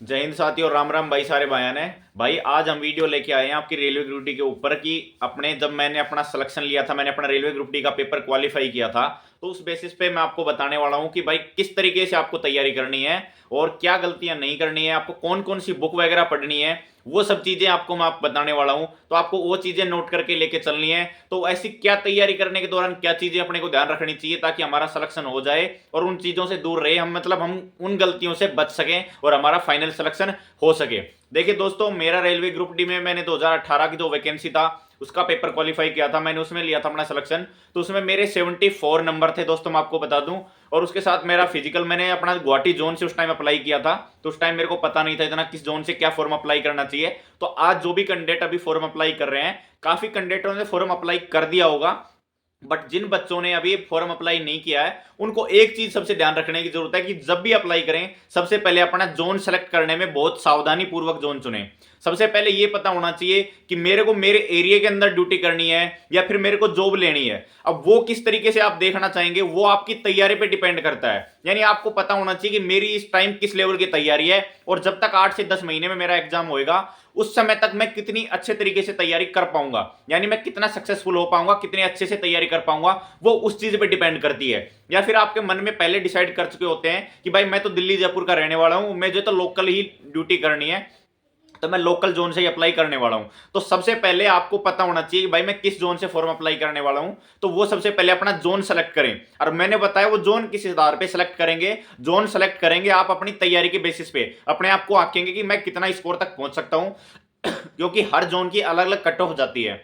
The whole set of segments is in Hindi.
जय हिंद साथियों, राम राम भाई, सारे भाइयों ने। भाई आज हम वीडियो लेके आए हैं आपकी रेलवे ग्रुप डी के ऊपर कि अपने जब मैंने अपना सिलेक्शन लिया था, मैंने अपना रेलवे ग्रुप डी का पेपर क्वालिफाई किया था, तो उस बेसिस पे मैं आपको बताने वाला हूं कि भाई किस तरीके से आपको तैयारी करनी है और क्या गलतियां नहीं करनी है, आपको कौन कौन सी बुक वगैरह पढ़नी है। वो सब चीजें आपको मैं बताने वाला हूं, तो आपको वो चीजें नोट करके लेके चलनी है। तो ऐसी क्या तैयारी करने के दौरान क्या चीजें अपने को ध्यान रखनी चाहिए ताकि हमारा सिलेक्शन हो जाए और उन चीजों से दूर रहे हम, मतलब हम उन गलतियों से बच सकें और हमारा फाइनल सिलेक्शन हो सके। देखिए दोस्तों, मेरा रेलवे ग्रुप डी में मैंने 2018 की जो वैकेंसी था उसका पेपर क्वालिफाई किया था, मैंने उसमें लिया था अपना सिलेक्शन। तो उसमें मेरे 74 नंबर थे दोस्तों, मैं आपको बता दूं। और उसके साथ मेरा फिजिकल मैंने अपना गुवाहाटी जोन से उस टाइम अप्लाई किया था, तो उस टाइम मेरे को पता नहीं था इतना किस जोन से क्या फॉर्म अप्लाई करना चाहिए। तो आज जो भी कैंडिडेट अभी फॉर्म अप्लाई कर रहे हैं, काफी कैंडिडेटों ने फॉर्म अप्लाई कर दिया होगा, बट जिन बच्चों ने अभी फॉर्म अप्लाई नहीं किया है उनको एक चीज सबसे ध्यान रखने की जरूरत है कि जब भी अप्लाई करें सबसे पहले अपना जोन सेलेक्ट करने में बहुत सावधानी पूर्वक जोन चुनें। सबसे पहले ये पता होना चाहिए कि मेरे को मेरे एरिया के अंदर ड्यूटी करनी है या फिर मेरे को जॉब लेनी है। अब वो किस तरीके से आप देखना चाहेंगे वो आपकी तैयारी पे डिपेंड करता है। यानी आपको पता होना चाहिए कि मेरी इस टाइम किस लेवल की तैयारी है और जब तक 8 से 10 महीने में मेरा एग्जाम होएगा उस समय तक मैं कितनी अच्छे तरीके से तैयारी कर पाऊंगा, यानी मैं कितना सक्सेसफुल हो पाऊंगा, कितने अच्छे से तैयारी कर पाऊंगा, वो उस चीज पे डिपेंड करती है। या फिर आपके मन में पहले डिसाइड कर चुके होते हैं कि भाई मैं तो दिल्ली जयपुर का रहने वाला हूं, मुझे तो लोकल ही ड्यूटी करनी है, तो मैं लोकल जोन से ही अप्लाई करने वाला हूं। तो सबसे पहले आपको पता होना चाहिए कि भाई मैं किस जोन से फॉर्म अप्लाई करने वाला हूं। तो वो सबसे पहले अपना जोन सेलेक्ट करें, और मैंने बताया वो जोन किस आधार पे सेलेक्ट करेंगे। जोन सेलेक्ट करेंगे आप अपनी तैयारी के बेसिस पे, अपने आप को आंकेंगे कि मैं कितना स्कोर तक पहुंच सकता हूं क्योंकि हर जोन की अलग अलग कट ऑफ जाती है।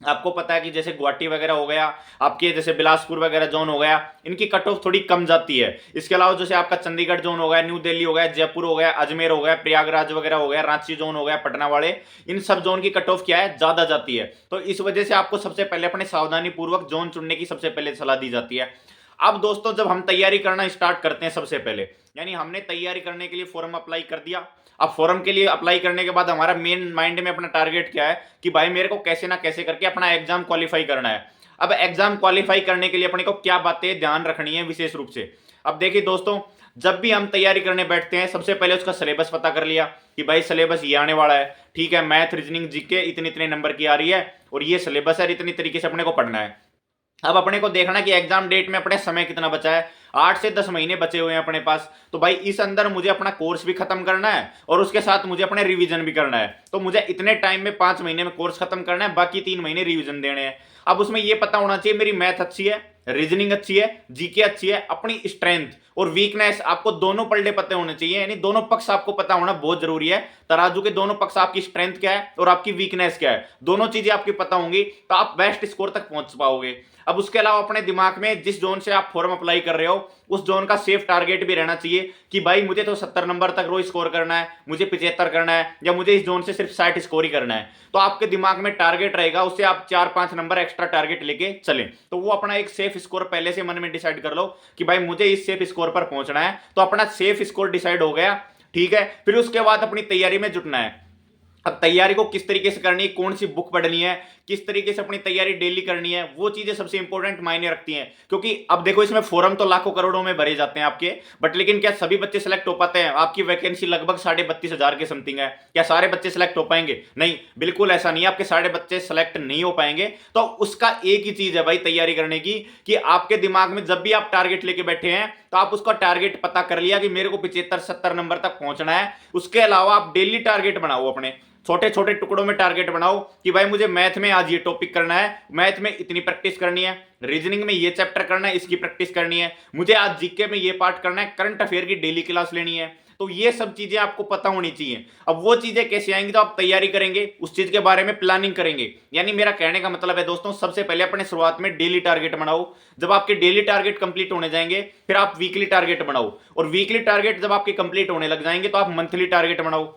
आपको पता है कि जैसे गुवाहाटी वगैरह हो गया, आपके जैसे बिलासपुर वगैरह जोन हो गया, इनकी कट ऑफ थोड़ी कम जाती है। इसके अलावा जैसे आपका चंडीगढ़ जोन हो गया, न्यू दिल्ली हो गया, जयपुर हो गया, अजमेर हो गया, प्रयागराज वगैरह हो गया, रांची जोन हो गया, पटना वाले, इन सब जोन की कट ऑफ क्या है, ज्यादा जाती है। तो इस वजह से आपको सबसे पहले अपने सावधानी पूर्वक जोन चुनने की सबसे पहले सलाह दी जाती है। अब दोस्तों, जब हम तैयारी करना स्टार्ट करते हैं सबसे पहले, यानी हमने तैयारी करने के लिए फॉर्म अप्लाई कर दिया। अब फॉर्म के लिए अप्लाई करने के बाद हमारा मेन माइंड में अपना टारगेट क्या है कि भाई मेरे को कैसे ना कैसे करके अपना एग्जाम क्वालिफाई करना है। अब एग्जाम क्वालिफाई करने के लिए अपने को क्या बातें ध्यान रखनी है विशेष रूप से। अब देखिए दोस्तों, जब भी हम तैयारी करने बैठते हैं सबसे पहले उसका सिलेबस पता कर लिया कि भाई सिलेबस ये आने वाला है, ठीक है, मैथ रीजनिंग जीके इतने इतने नंबर की आ रही है और ये सिलेबस है, इतनी तरीके से अपने को पढ़ना है। अब अपने को देखना कि एग्जाम डेट में अपने समय कितना बचा है। 8 से 10 महीने बचे हुए हैं अपने पास, तो भाई इस अंदर मुझे अपना कोर्स भी खत्म करना है और उसके साथ मुझे अपने रिवीजन भी करना है। तो मुझे इतने टाइम में 5 महीने में कोर्स खत्म करना है, बाकी 3 महीने रिवीजन देने हैं। अब उसमें यह पता होना चाहिए मेरी मैथ अच्छी है, रीजनिंग अच्छी है, जीके अच्छी है, अपनी स्ट्रेंथ और वीकनेस आपको दोनों पलड़े पते होने चाहिए, यानी दोनों पक्ष आपको पता होना बहुत जरूरी है। तराजू के दोनों पक्ष, आपकी स्ट्रेंथ क्या है और आपकी वीकनेस क्या है, दोनों चीजें आपकी पता होंगी तो आप बेस्ट स्कोर तक पहुंच पाओगे। अब उसके अलावा अपने दिमाग में जिस जोन से आप फॉर्म अप्लाई कर रहे हो उस जोन का सेफ टारगेट भी रहना चाहिए कि भाई मुझे तो 70 नंबर तक रोज स्कोर करना है, मुझे 75 करना है, या मुझे इस जोन से सिर्फ 60 स्कोर ही करना है। तो आपके दिमाग में टारगेट रहेगा, उससे आप 4-5 नंबर एक्स्ट्रा टारगेट लेके चलें। तो वो अपना एक सेफ स्कोर पहले से मन में डिसाइड कर लो कि भाई मुझे इस सेफ स्कोर पर पहुंचना है। तो अपना सेफ स्कोर डिसाइड हो गया, ठीक है, फिर उसके बाद अपनी तैयारी में जुटना है। अब तैयारी को किस तरीके से करनी है, कौन सी बुक पढ़नी है, किस तरीके से अपनी तैयारी डेली करनी है, वो चीजें सबसे इंपॉर्टेंट मायने रखती हैं। क्योंकि अब देखो, इसमें फॉर्म तो लाखों करोड़ों में भरे जाते हैं आपके, बट लेकिन क्या सभी बच्चे सेलेक्ट हो पाते हैं? आपकी वैकेंसी लगभग 32,500 के समथिंग है, क्या सारे बच्चे सेलेक्ट हो पाएंगे? नहीं, बिल्कुल ऐसा नहीं है, आपके सारे बच्चे सेलेक्ट नहीं हो पाएंगे। तो उसका एक ही चीज है भाई तैयारी करने की, कि आपके दिमाग में जब भी आप टारगेट लेके बैठे हैं तो आप उसका टारगेट पता कर लिया कि मेरे को 75-70 नंबर तक पहुंचना है। उसके अलावा आप डेली टारगेट बनाओ, अपने छोटे छोटे टुकड़ों में टारगेट बनाओ कि भाई मुझे मैथ में आज ये टॉपिक करना है, मैथ में इतनी प्रैक्टिस करनी है, रीजनिंग में ये चैप्टर करना है, इसकी प्रैक्टिस करनी है, मुझे आज जीके में ये पार्ट करना है, करंट अफेयर की डेली क्लास लेनी है। तो ये सब चीजें आपको पता होनी चाहिए। अब वो चीजें कैसे आएंगी, तो आप तैयारी करेंगे, उस चीज के बारे में प्लानिंग करेंगे। यानी मेरा कहने का मतलब है दोस्तों, सबसे पहले अपने शुरुआत में डेली टारगेट बनाओ। जब आपके डेली टारगेट कंप्लीट होने जाएंगे फिर आप वीकली टारगेट बनाओ, और वीकली टारगेट जब आपके कंप्लीट होने लग जाएंगे तो आप मंथली टारगेट बनाओ।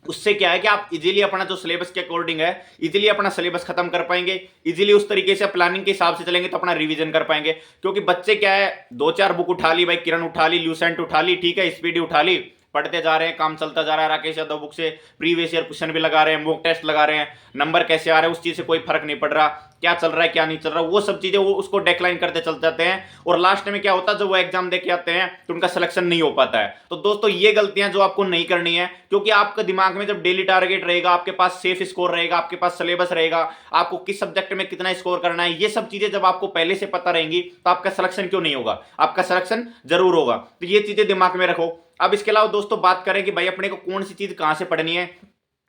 उससे क्या है कि आप इजीली अपना जो सिलेबस के अकॉर्डिंग है इजीली अपना सिलेबस खत्म कर पाएंगे, इजीली उस तरीके से प्लानिंग के हिसाब से चलेंगे तो अपना रिवीजन कर पाएंगे। क्योंकि बच्चे क्या है, 2-4 बुक उठा ली भाई, किरण उठा ली, ल्यूसेंट उठा ली, ठीक है, स्पीडी उठा ली, पढ़ते जा रहे हैं, काम चलता जा रहा है। राकेश यादव बुक से प्रीवियस ईयर क्वेश्चन भी लगा रहे हैं, मॉक टेस्ट लगा रहे हैं, नंबर कैसे आ रहे हैं उस चीज से कोई फर्क नहीं पड़ रहा, क्या चल रहा है क्या नहीं चल रहा, वो सब चीजें वो उसको डेक्लाइन करते चल जाते हैं। और लास्ट में क्या होता है, जब वो एग्जाम दे के आते हैं तो उनका सिलेक्शन नहीं हो पाता है। तो दोस्तों ये गलतियां जो आपको नहीं करनी है, क्योंकि आपके दिमाग में जब डेली टारगेट रहेगा, आपके पास सेफ स्कोर रहेगा, आपके पास सिलेबस रहेगा, आपको किस सब्जेक्ट में कितना स्कोर करना है, ये सब चीजें जब आपको पहले से पता रहेंगी तो आपका सिलेक्शन क्यों नहीं होगा, आपका सिलेक्शन जरूर होगा। तो ये चीजें दिमाग में रखो। अब इसके अलावा दोस्तों बात करें कि भाई अपने को कौन सी चीज कहां से पढ़नी है।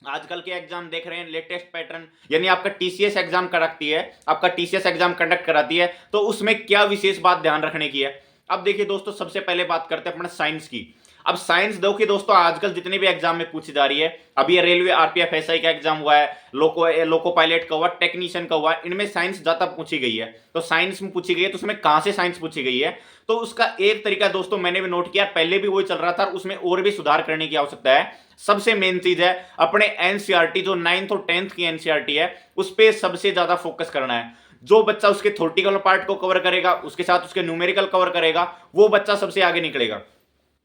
आजकल के एग्जाम देख रहे हैं लेटेस्ट पैटर्न, यानी आपका टीसीएस एग्जाम कराती है, आपका टीसीएस एग्जाम कंडक्ट कराती है, तो उसमें क्या विशेष बात ध्यान रखने की है। अब देखिए दोस्तों, सबसे पहले बात करते हैं अपना साइंस की। अब साइंस दो कि दोस्तों आजकल जितने भी एग्जाम में पूछी जा रही है, अभी ये रेलवे आरपीएफ एसआई का एग्जाम हुआ है, लोको पायलट का हुआ, टेक्नीशियन का हुआ, इनमें साइंस ज्यादा पूछी गई है। तो साइंस में पूछी गई है तो उसमें कहां से साइंस पूछी गई है, तो उसका एक तरीका दोस्तों मैंने भी नोट किया, पहले भी वही चल रहा था, उसमें और भी सुधार करने की आवश्यकता है। सबसे मेन चीज है अपने एनसीईआरटी जो 9th और 10th की एनसीईआरटी है, उस पर सबसे ज्यादा फोकस करना है। जो बच्चा उसके थ्योरेटिकल पार्ट को कवर करेगा, उसके साथ उसके न्यूमेरिकल कवर करेगा, वो बच्चा सबसे आगे निकलेगा।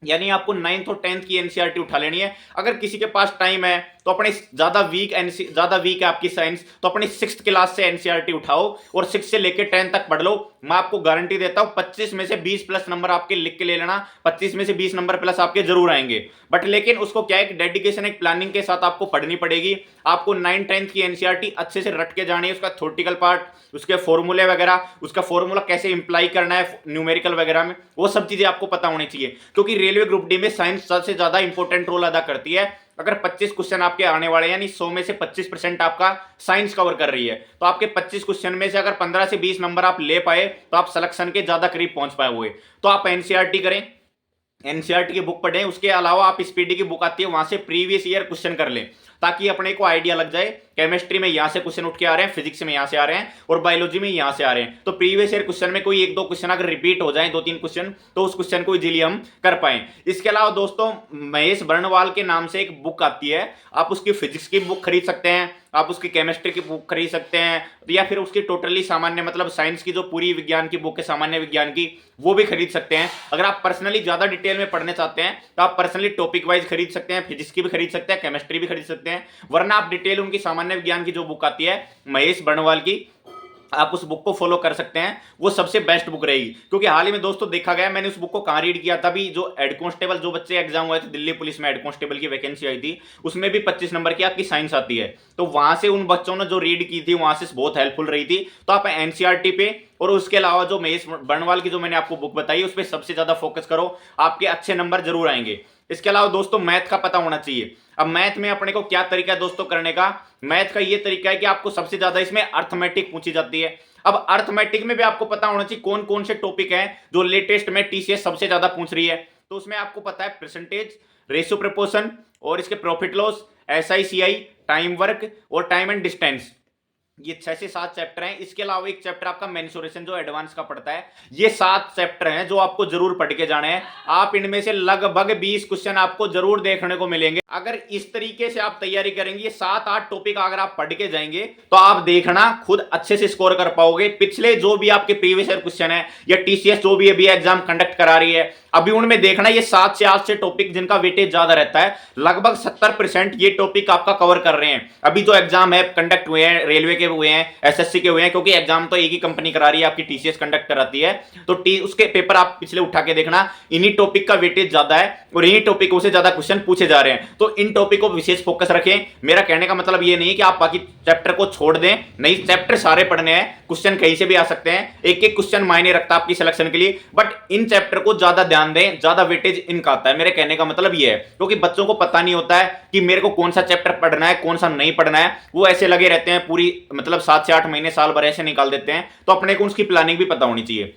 यानी आपको 9th और 10th की एनसीईआरटी उठा लेनी है। अगर किसी के पास टाइम है तो अपने ज्यादा वीक है आपकी साइंस, तो अपनी 6th क्लास से एनसीईआरटी उठाओ और 6 से लेकर 10 तक पढ़ लो। मैं आपको गारंटी देता हूं 25 में से 20 प्लस नंबर आपके लिख के ले लेना, 25 में से 20 नंबर प्लस आपके जरूर आएंगे। बट लेकिन उसको क्या है, डेडिकेशन एक प्लानिंग के साथ आपको पढ़नी पड़ेगी। आपको 9th-10th की एनसीईआरटी अच्छे से रट के जानी है, उसका थ्योरेटिकल पार्ट, उसके फॉर्मूले वगैरह, उसका फॉर्मूला कैसे इंप्लाई करना है न्यूमेरिकल वगैरह में, वो सब चीजें आपको पता होनी चाहिए। क्योंकि रेलवे ग्रुप डी में साइंस सबसे ज्यादा इंपॉर्टेंट रोल अदा करती है। अगर 25 क्वेश्चन आपके आने वाले, यानी 100 में से 25% आपका साइंस कवर कर रही है, तो आपके 25 क्वेश्चन में से अगर 15 से 20 नंबर आप ले पाए तो आप सिलेक्शन के ज्यादा करीब पहुंच पाए हुए। तो आप एनसीईआरटी करें, एनसीईआरटी की बुक पढ़ें, उसके अलावा आप स्पीडी की बुक आती है वहां से प्रीवियस ईयर क्वेश्चन कर लें, ताकि अपने को आइडिया लग जाए। केमिस्ट्री में यहां से क्वेश्चन उठ के आ रहे हैं, फिजिक्स में यहां से आ रहे हैं, और बायोलॉजी में यहां से आ रहे हैं, तो प्रीवियस ईयर क्वेश्चन में कोई 1-2 क्वेश्चन अगर रिपीट हो जाए, 2-3 क्वेश्चन, तो उस क्वेश्चन को इजीली हम कर पाए। इसके अलावा दोस्तों महेश बर्णवाल के नाम से एक बुक आती है, आप उसकी फिजिक्स की बुक खरीद सकते हैं, आप उसकी केमिस्ट्री की बुक खरीद सकते हैं, या फिर उसकी टोटली सामान्य मतलब साइंस की जो पूरी विज्ञान की बुक है, सामान्य विज्ञान की, वो भी खरीद सकते हैं। अगर आप पर्सनली ज्यादा डिटेल में पढ़ने चाहते हैं तो आप पर्सनली टॉपिक वाइज खरीद सकते हैं, फिजिक्स की भी खरीद सकते हैं, केमिस्ट्री भी खरीद सकते हैं। वरना आप डिटेल उनकी सामान्य विज्ञान की जो बुक आती है महेश बर्णवाल की, आप उस बुक को फॉलो कर सकते हैं, वो सबसे बेस्ट बुक रहेगी। क्योंकि हाल ही में दोस्तों देखा गया, मैंने उस बुक को कहां रीड किया था, भी जो हेड कांस्टेबल जो बच्चे एग्जाम हुए थे दिल्ली पुलिस में, हेड कांस्टेबल की वैकेंसी आई थी, उसमें भी 25 नंबर की आपकी साइंस आती है। तो वहां से उन बच्चों ने जो रीड की थी वहां से बहुत हेल्पफुल रही थी। तो आप एनसीईआरटी पे और उसके अलावा जो महेश बर्णवाल की जो मैंने आपको बुक बताई उस पर सबसे ज्यादा फोकस करो, आपके अच्छे नंबर जरूर आएंगे। इसके अलावा दोस्तों मैथ का पता होना चाहिए। अब मैथ में अपने को क्या तरीका है दोस्तों करने का, मैथ का ये तरीका है कि आपको सबसे ज्यादा इसमें अर्थमेटिक पूछी जाती है। अब अर्थमेटिक में भी आपको पता होना चाहिए कौन कौन से टॉपिक हैं जो लेटेस्ट में टीसीएस सबसे ज्यादा पूछ रही है। तो उसमें आपको पता है परसेंटेज, रेशियो प्रोपोर्शन, और इसके प्रॉफिट लॉस, एसआईसीआई, टाइम वर्क और टाइम एंड डिस्टेंस, ये 6 से 7 चैप्टर हैं। इसके अलावा एक चैप्टर आपका मेंसुरेशन जो एडवांस का पड़ता है। ये 7 चैप्टर हैं जो आपको जरूर पढ़ के जाने हैं। आप इनमें से लगभग 20 क्वेश्चन आपको जरूर देखने को मिलेंगे। अगर इस तरीके से आप तैयारी करेंगे, ये 7-8 टॉपिक अगर आप पढ़ के जाएंगे तो आप देखना खुद अच्छे से स्कोर कर पाओगे। पिछले जो भी आपके प्रीवियस ईयर क्वेश्चन है या टीसीएस जो भी अभी एग्जाम कंडक्ट करा रही है, अभी उनमें देखना ये 7 से 8 से टॉपिक जिनका वेटेज ज्यादा रहता है, लगभग 70% ये टॉपिक आपका कवर कर रहे हैं। अभी जो एग्जाम है कंडक्ट हुए हैं, रेलवे के हुए हैं, एसएससी के हुए हैं, क्योंकि एग्जाम तो एक ही कंपनी करा रही है, आपकी टीसीएस कंडक्ट कराती है, तो उसके पेपर आप पिछले उठा के देखना, इन्हीं टॉपिक का वेटेज ज्यादा है और इन्हीं टॉपिकों से ज्यादा क्वेश्चन पूछे जा रहे हैं। तो इन टॉपिक को विशेष फोकस रखें। मेरा कहने का मतलब ये नहीं कि आप बाकी चैप्टर को छोड़ दें, नहीं, चैप्टर सारे पढ़ने हैं, क्वेश्चन कहीं से भी आ सकते हैं, एक एक क्वेश्चन मायने रखता है आपकी सिलेक्शन के लिए, बट इन चैप्टर को ज्यादा ध्यान दें, ज्यादा वेटेज इनका आता है। मेरे कहने का मतलब ये है, क्योंकि बच्चों को पता नहीं होता है कि मेरे को कौन सा चैप्टर पढ़ना है, कौन सा नहीं पढ़ना है, वो ऐसे लगे रहते हैं पूरी मतलब 7 से 8 महीने, साल भर ऐसे निकाल देते हैं। तो अपने को उसकी प्लानिंग भी पता होनी चाहिए।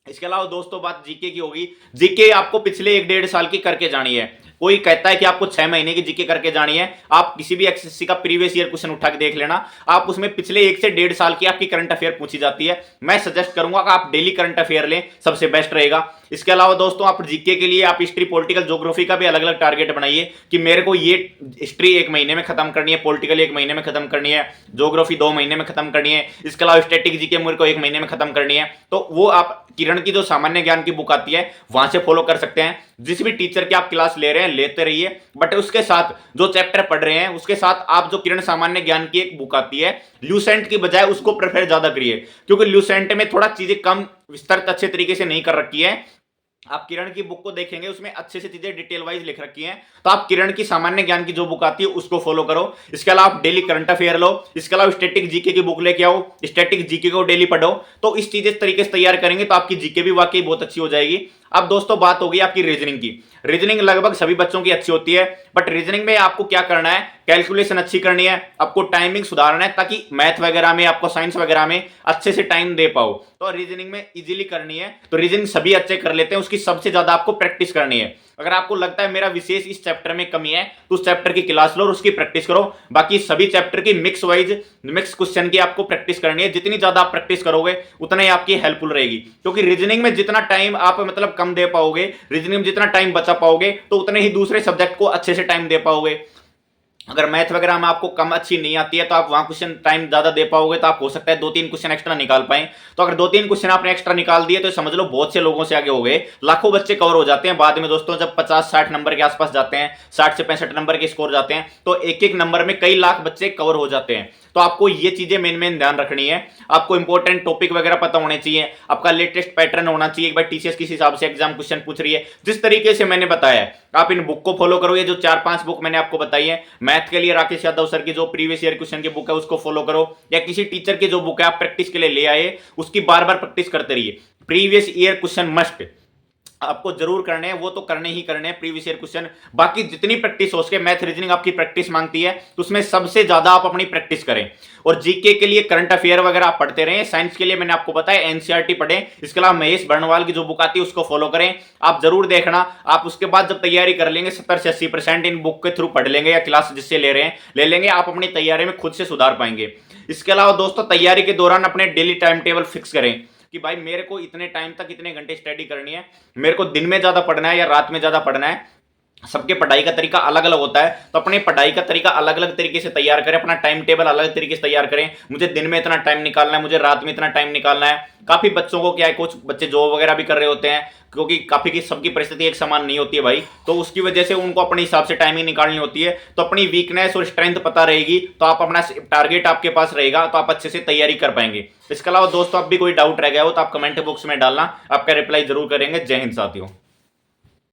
इसके अलावा दोस्तों बात जीके की होगी। जीके आपको पिछले 1-1.5 साल की करके जानी है। कोई कहता है कि आपको 6 महीने की जीके करके जानी है, आप किसी भी एसएससी का प्रीवियस ईयर क्वेश्चन उठा के देख लेना, आप उसमें पिछले 1 से 1.5 साल की आपकी करंट अफेयर पूछी जाती है। मैं सजेस्ट करूंगा कि आप डेली करंट अफेयर लें, सबसे बेस्ट रहेगा। इसके अलावा दोस्तों आप जीके के लिए आप हिस्ट्री, पॉलिटिकल, ज्योग्राफी का भी अलग अलग टारगेट बनाइए कि मेरे को ये हिस्ट्री 1 महीने में खत्म करनी है, पॉलिटिकल 1 महीने में खत्म करनी है, ज्योग्राफी 2 महीने में खत्म करनी है, इसके अलावा स्टैटिक जीके मेरे को 1 महीने में खत्म करनी है। तो वो आप किरण की जो सामान्य ज्ञान की बुक आती है वहां से फॉलो कर सकते हैं। जिस भी टीचर की आप क्लास ले रहे हैं लेते रहिए, बट उसके साथ जो चैप्टर पढ़ रहे हैं उसके साथ आप जो किरण सामान्य ज्ञान की एक बुक आती है ल्यूसेंट की बजाय उसको प्रेफर ज्यादा करिए, क्योंकि ल्यूसेंट में थोड़ा चीजें कम विस्तृत अच्छे तरीके से नहीं कर रखी है। आप किरण की बुक को देखेंगे उसमें अच्छे से चीजें डिटेल वाइज लिख रखी हैं, तो आप किरण की सामान्य ज्ञान की जो बुक आती है उसको फॉलो करो। इसके अलावा आप डेली करंट अफेयर लो, इसके अलावा स्टैटिक जीके की बुक लेके आओ, स्टैटिक जीके को डेली पढ़ो। तो इस चीजें तरीके से तैयार करेंगे तो आपकी जीके भी वाकई बहुत अच्छी हो जाएगी। अब दोस्तों बात होगी आपकी रीजनिंग की। रीजनिंग लगभग सभी बच्चों की अच्छी होती है, बट रीजनिंग में आपको क्या करना है, कैलकुलेशन अच्छी करनी है, आपको टाइमिंग सुधारना है ताकि मैथ वगैरह में आपको साइंस वगैरह में अच्छे से टाइम दे पाओ। तो रीजनिंग में इजीली करनी है, तो रीजनिंग सभी अच्छे कर लेते हैं, उसकी सबसे ज्यादा आपको प्रैक्टिस करनी है। अगर आपको लगता है मेरा विशेष इस चैप्टर में कमी है तो उस चैप्टर की क्लास लो और उसकी प्रैक्टिस करो। बाकी सभी चैप्टर की मिक्स वाइज मिक्स क्वेश्चन की आपको प्रैक्टिस करनी है। जितनी ज्यादा आप प्रैक्टिस करोगे उतना ही आपकी हेल्पफुल रहेगी, क्योंकि रीजनिंग में जितना टाइम आप मतलब कम दे पाओगे, रीजनिंग में जितना टाइम बचा पाओगे तो उतने ही दूसरे सब्जेक्ट को अच्छे से टाइम दे पाओगे। अगर मैथ वगैरह में आपको कम अच्छी नहीं आती है तो आप वहां क्वेश्चन टाइम ज्यादा दे पाओगे तो आप हो सकता है 2-3 क्वेश्चन एक्स्ट्रा निकाल पाए। तो अगर 2-3 क्वेश्चन आपने एक्स्ट्रा निकाल दिए तो समझ लो बहुत से लोगों से आगे हो गए, लाखों बच्चे कवर हो जाते हैं बाद में दोस्तों। जब 50-60 नंबर के आसपास जाते हैं, 60 से 65 नंबर के स्कोर जाते हैं, तो एक एक नंबर में कई लाख बच्चे कवर हो जाते हैं। तो आपको ये चीजें मेन ध्यान रखनी है। आपको इंपॉर्टेंट टॉपिक वगैरह पता होने चाहिए, आपका लेटेस्ट पैटर्न होना चाहिए, एक बार टीसीएस किस हिसाब से एग्जाम क्वेश्चन पूछ रही है। जिस तरीके से मैंने बताया है आप इन बुक को फॉलो करो। ये जो 4-5 बुक मैंने आपको बताई है, मैथ के लिए राकेश यादव सर की जो प्रीवियस ईयर क्वेश्चन की बुक है उसको फॉलो करो, या किसी टीचर की जो बुक है आप प्रैक्टिस के लिए ले आए उसकी बार बार प्रैक्टिस करते रहिए। प्रीवियस ईयर क्वेश्चन मस्ट आपको जरूर करने हैं, वो तो करने ही करने हैं प्रीवियस ईयर क्वेश्चन। बाकी जितनी प्रैक्टिस हो सके, मैथ रीजनिंग आपकी प्रैक्टिस मांगती है तो उसमें सबसे ज्यादा आप अपनी प्रैक्टिस करें। और जीके के लिए करंट अफेयर वगैरह आप पढ़ते रहें। साइंस के लिए मैंने आपको बताया एनसीईआरटी पढ़ें, इसके अलावा महेश बर्णवाल की जो बुक आती है उसको फॉलो करें, आप जरूर देखना। आप उसके बाद जब तैयारी कर लेंगे 70 से 80% इन बुक के थ्रू पढ़ लेंगे या क्लास जिससे ले रहे हैं ले लेंगे, आप अपनी तैयारी में खुद से सुधार पाएंगे। इसके अलावा दोस्तों तैयारी के दौरान अपने डेली टाइम टेबल फिक्स करें कि भाई मेरे को इतने टाइम तक इतने घंटे स्टडी करनी है, मेरे को दिन में ज्यादा पढ़ना है या रात में ज्यादा पढ़ना है। सबके पढ़ाई का तरीका अलग अलग होता है, तो अपने पढ़ाई का तरीका अलग अलग तरीके से तैयार करें, अपना टाइम टेबल अलग तरीके से तैयार करें। मुझे दिन में इतना टाइम निकालना है, मुझे रात में इतना टाइम निकालना है। काफी बच्चों को क्या है, कुछ बच्चे जॉब वगैरह भी कर रहे होते हैं, क्योंकि काफी की सबकी परिस्थिति एक समान नहीं होती है भाई, तो उसकी वजह से उनको अपने हिसाब से टाइमिंग निकालनी होती है। तो अपनी वीकनेस और स्ट्रेंथ पता रहेगी तो आप अपना टारगेट आपके पास रहेगा तो आप अच्छे से तैयारी कर पाएंगे। इसके अलावा दोस्तों अब भी कोई डाउट रह गया हो तो आप कमेंट बॉक्स में डालना, आपका रिप्लाई जरूर करेंगे। जय हिंद साथियों।